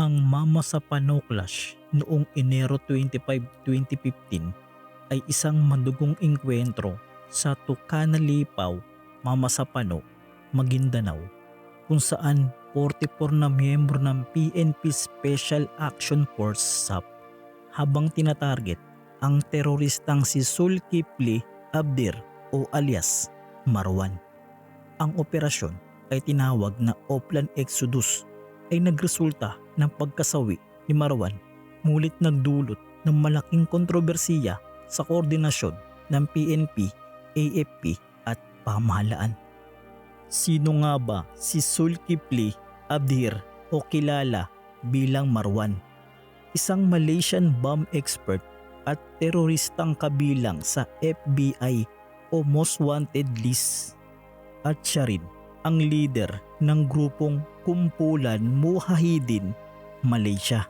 Ang Mama sa Pano Clash noong Enero 25, 2015 ay isang madugong engkwentro sa Tucana Lipaw, Mama sa Pano, Maguindanao, kung saan 44 na miyembro ng PNP Special Action Force SAP habang tinatarget ang teroristang si Zulkifli Abdir o alias Marwan. Ang operasyon ay tinawag na Oplan Exodus ay nagresulta ng pagkasawi ni Marwan, ngunit nagdulot ng malaking kontrobersiya sa koordinasyon ng PNP, AFP at pamahalaan. Sino nga ba si Zulkifli Abdir o kilala bilang Marwan? Isang Malaysian bomb expert at teroristang kabilang sa FBI o Most Wanted list. At siya rin ang leader ng grupong Kumpulan Mujahidin Malaysia.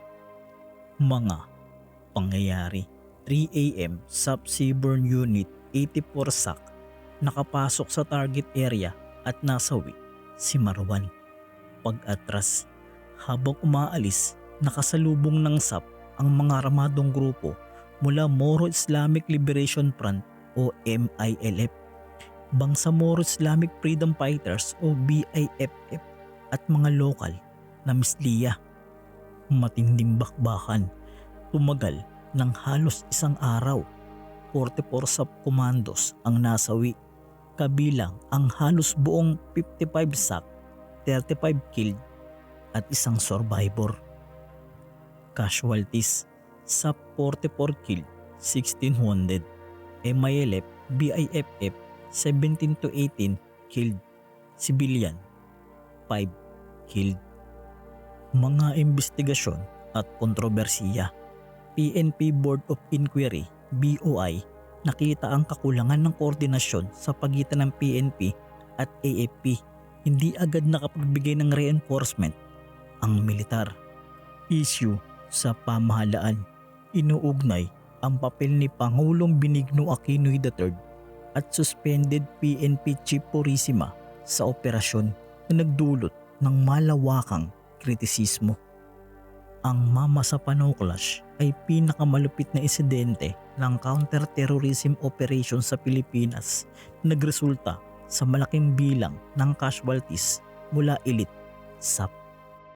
Mga pangyayari: 3 AM SAP Seaborne Unit 84 SAC nakapasok sa target area at nasawi si Marwan. Pag-atras: habang umaalis, nakasalubong ng SAP ang mga armadong grupo mula Moro Islamic Liberation Front o MILF, Bangsamoro Islamic Freedom Fighters o BIFF at mga lokal na misliya. Matinding bakbakan, tumagal ng halos isang araw. 44 SAP commandos ang nasawi, kabilang ang halos buong 55 SAC, 35 killed at isang survivor. Casualties: SAP 44 killed, 16 wounded. MILF, BIFF 17 to 18 killed. Civilian 5 killed. Mga investigasyon at kontrobersiya. PNP Board of Inquiry BOI nakita ang kakulangan ng koordinasyon sa pagitan ng PNP at AFP. Hindi agad nakapagbigay ng reinforcement ang militar. Issue sa pamahalaan. Inuugnay ang papel ni Pangulong Benigno Aquino III at suspended PNP Chief Purisima sa operasyon na nagdulot ng malawakang kritisismo. Ang Mama sa Pano Clash ay pinakamalupit na insidente ng counter-terrorism operation sa Pilipinas na nagresulta sa malaking bilang ng casualties mula elite SAP.